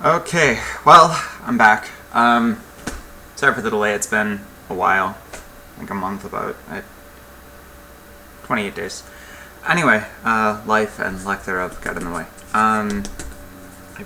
Okay, well, I'm back. Sorry for the delay, it's been a while. Like a month about. 28 days. Anyway, life and lack thereof got in the way. I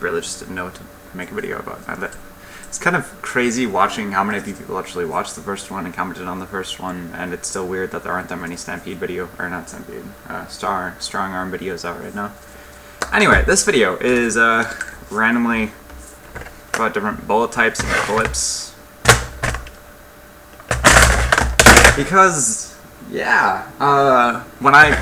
really just didn't know what to make a video about. It's kind of crazy watching how many people actually watched the first one and commented on the first one, and it's still weird that there aren't that many Stampede video, or not Stampede, Strong Arm videos out right now. Anyway, this video is randomly about different bullet types and clips. Because, yeah, when I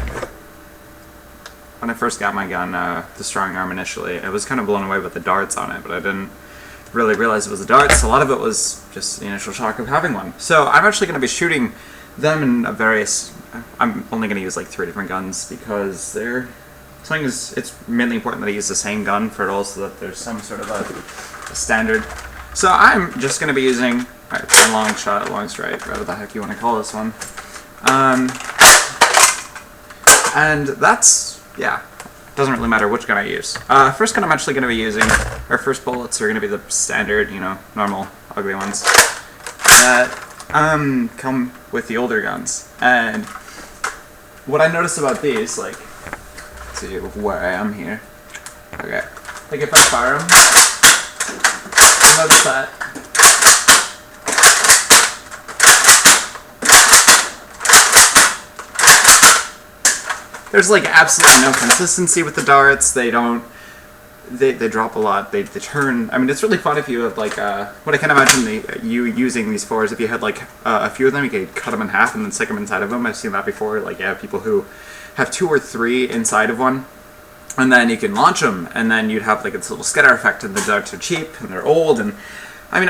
first got my gun, the Strong Arm initially, I was kind of blown away with the darts on it, but I didn't really realize it was the darts. A lot of it was just the initial shock of having one. So I'm actually going to be shooting them in various. I'm only going to use like 3 different guns because it's mainly important that I use the same gun for it all, so that there's some sort of a standard. So I'm just going to be using a long shot, long strike, whatever the heck you want to call this one. And that's, yeah, doesn't really matter which gun I use. First gun I'm actually going to be using, our first bullets are going to be the standard, normal, ugly ones that come with the older guns. And what I noticed about these, like, let's see where I am here. Okay, like if I fire them, notice that there's like absolutely no consistency with the darts. They drop a lot. They turn. I mean, it's really fun if you have like what I can imagine you using these for is if you had like a few of them, you could cut them in half and then stick them inside of them. I've seen that before. Like, yeah, people who have 2 or 3 inside of one, and then you can launch them, and then you'd have like this little skitter effect. And the darts are cheap and they're old. And I mean,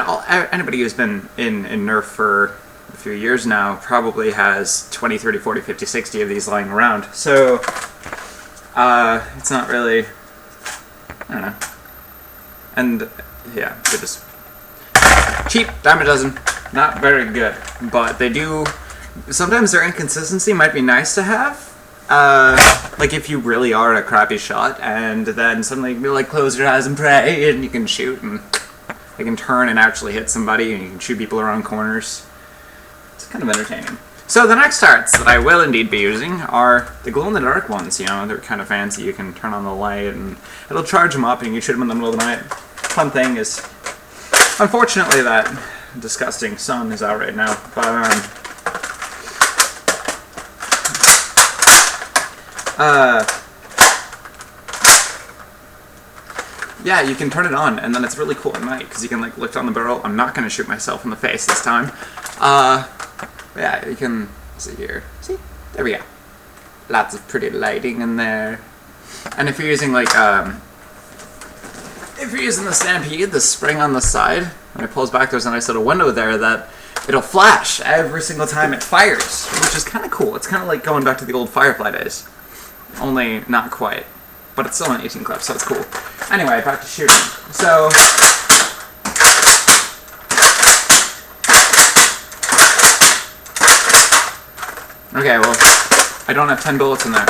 anybody who's been in Nerf for a few years now probably has 20, 30, 40, 50, 60 of these lying around. So it's not really, I don't know. And yeah, they're just cheap, dime a dozen, not very good. But they do, sometimes their inconsistency might be nice to have. Like if you really are a crappy shot and then suddenly you like close your eyes and pray and you can shoot and they can turn and actually hit somebody and you can shoot people around corners. It's kind of entertaining. So the next darts that I will indeed be using are the glow-in-the-dark ones. They're kind of fancy. You can turn on the light and it'll charge them up and you can shoot them in the middle of the night. Fun thing is, unfortunately, that disgusting sun is out right now. But yeah, you can turn it on, and then it's really cool at night because you can like look down the barrel. I'm not going to shoot myself in the face this time. Yeah, you can see here. See, there we go. Lots of pretty lighting in there. And if you're using like if you're using the Stampede, the spring on the side, when it pulls back, there's a nice little window there that it'll flash every single time it fires, which is kind of cool. It's kind of like going back to the old Firefly days, only not quite. But it's still an 18 clip, so it's cool. Anyway, back to shooting. So, okay, well, I don't have 10 bullets in there.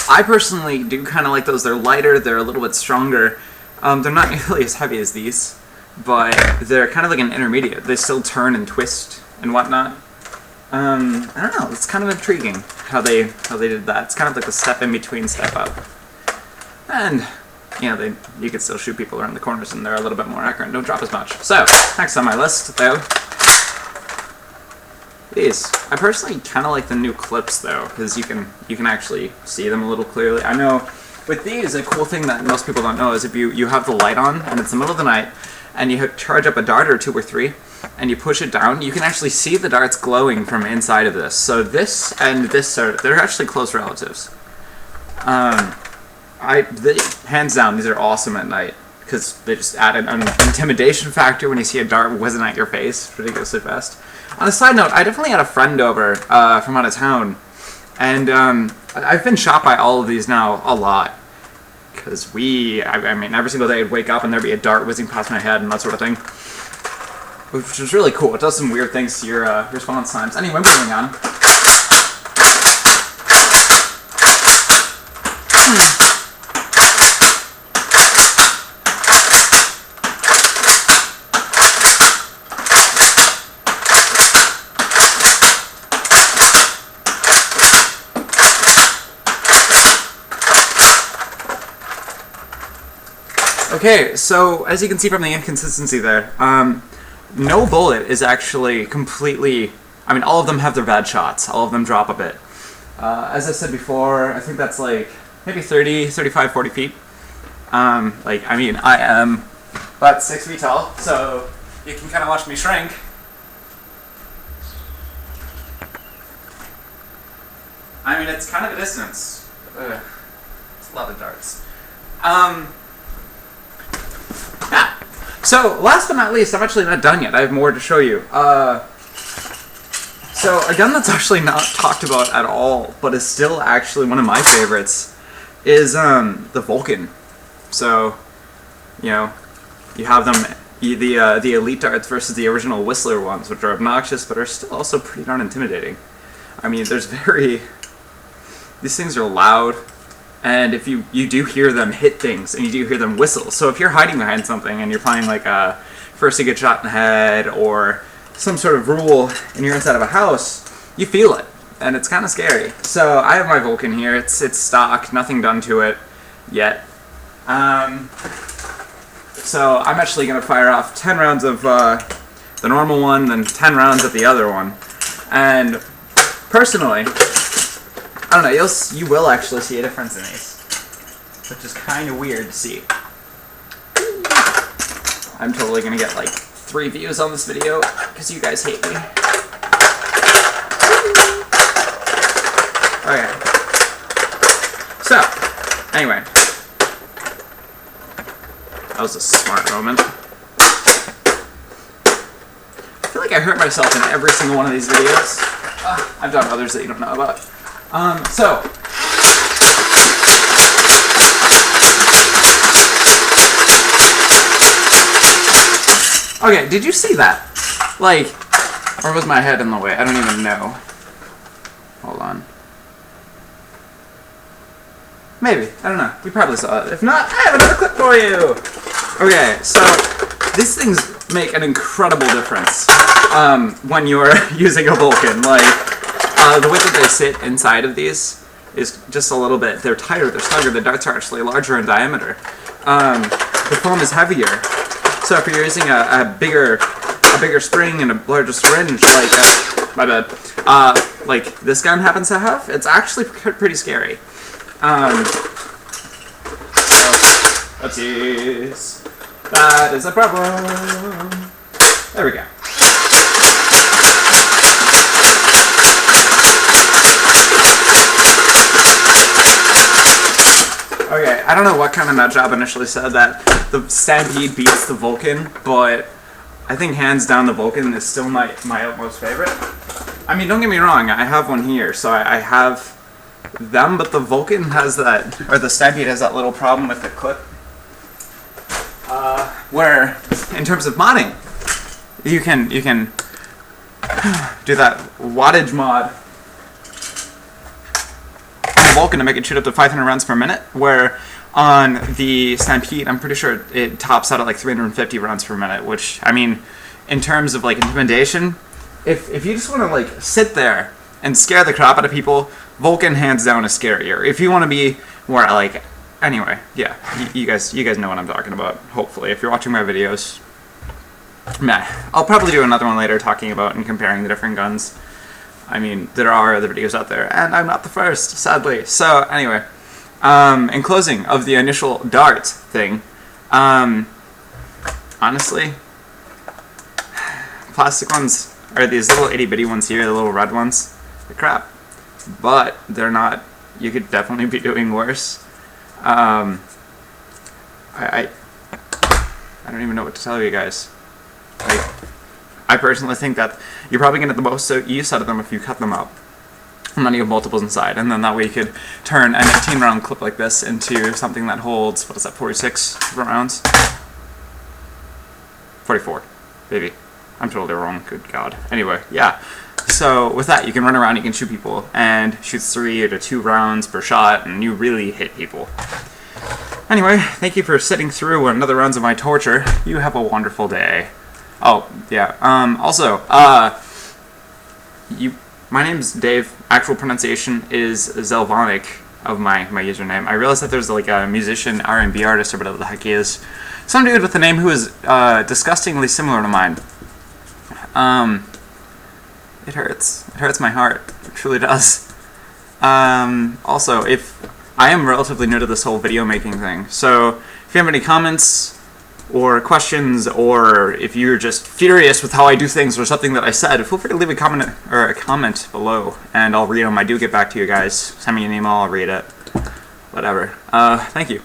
I personally do kind of like those. They're lighter, they're a little bit stronger. They're not nearly as heavy as these, but they're kind of like an intermediate. They still turn and twist and whatnot. I don't know, it's kind of intriguing how they did that. It's kind of like the step in between step up. And, you can still shoot people around the corners and they're a little bit more accurate and don't drop as much. So, next on my list, though, these. I personally kind of like the new clips, though, because you can actually see them a little clearly. I know, with these, a cool thing that most people don't know is if you have the light on and it's the middle of the night and you charge up a dart or 2 or 3, and you push it down, you can actually see the darts glowing from inside of this. So this and this they're actually close relatives. Hands down, these are awesome at night because they just add an intimidation factor when you see a dart whizzing at your face ridiculously fast. On a side note, I definitely had a friend over from out of town, and I've been shot by all of these now a lot because I mean, every single day I'd wake up and there'd be a dart whizzing past my head and that sort of thing. Which is really cool. It does some weird things to your response times. Anyway, moving on. Okay, so as you can see from the inconsistency there, no bullet is actually completely... I mean, all of them have their bad shots. All of them drop a bit. As I said before, I think that's like maybe 30, 35, 40 feet. Like, I mean, I am about 6 feet tall, so you can kind of watch me shrink. I mean, it's kind of a distance. It's a lot of darts. Yeah. So, last but not least, I'm actually not done yet. I have more to show you. So, a gun that's actually not talked about at all, but is still actually one of my favorites, is the Vulcan. So, you know, you have them, the elite darts versus the original Whistler ones, which are obnoxious, but are still also pretty darn intimidating. I mean, these things are loud, and if you do hear them hit things, and you do hear them whistle. So if you're hiding behind something, and you're playing like a first to get shot in the head, or some sort of rule, and you're inside of a house, you feel it, and it's kind of scary. So I have my Vulcan here. It's stock, nothing done to it yet. So I'm actually going to fire off 10 rounds of the normal one, then 10 rounds of the other one. And personally, I don't know, you will actually see a difference in these, which is kind of weird to see. I'm totally going to get like 3 views on this video because you guys hate me. Okay. So, anyway. That was a smart moment. I feel like I hurt myself in every single one of these videos. I've done others that you don't know about. So. Okay, did you see that? Like, or was my head in the way? I don't even know. Hold on. Maybe. I don't know. You probably saw it. If not, I have another clip for you! Okay, so these things make an incredible difference when you're using a Vulcan. Like, the way that they sit inside of these is just a little bit, they're tighter, they're snugger, the darts are actually larger in diameter. The foam is heavier, so if you're using a bigger spring and a larger syringe, like, my bad, like this gun happens to have, it's actually pretty scary. Oopsies. That is a problem. There we go. Okay, I don't know what kind of nut job initially said that the Stampede beats the Vulcan, but I think hands down the Vulcan is still my utmost favorite. I mean, don't get me wrong, I have one here, so I have them, but the Vulcan has that, or the Stampede has that little problem with the clip, where, in terms of modding, you can do that wattage mod on the Vulcan to make it shoot up to 500 rounds per minute, where on the Stampede, I'm pretty sure it tops out at like 350 rounds per minute, which, I mean, in terms of like intimidation, if you just want to like sit there and scare the crap out of people, Vulcan hands down is scarier. If you want to be more like, anyway, yeah, you guys know what I'm talking about. Hopefully, if you're watching my videos, meh. I'll probably do another one later talking about and comparing the different guns. I mean, there are other videos out there, and I'm not the first, sadly. So anyway, in closing of the initial dart thing, honestly, plastic ones are these little itty bitty ones here, the little red ones. They're crap. But they're not, you could definitely be doing worse. I don't even know what to tell you guys. Like, I personally think that you're probably going to get the most use out of them if you cut them up. And then you have multiples inside, and then that way you could turn an 18-round clip like this into something that holds, what is that, 46 different rounds? 44, maybe. I'm totally wrong, good God. Anyway, yeah. So with that, you can run around, you can shoot people, and shoot 3 to 2 rounds per shot, and you really hit people. Anyway, thank you for sitting through another rounds of my torture. You have a wonderful day. Oh, yeah. Also, my name's Dave. Actual pronunciation is Xielvanic of my username. I realized that there's like a musician, R&B artist, or whatever the heck he is, some dude with a name who is disgustingly similar to mine. It hurts. It hurts my heart. It truly does. Also, if I am relatively new to this whole video making thing, so if you have any comments or questions, or if you're just furious with how I do things or something that I said, feel free to leave a comment below, and I'll read them. I do get back to you guys. Send me an email, I'll read it. Whatever. Thank you.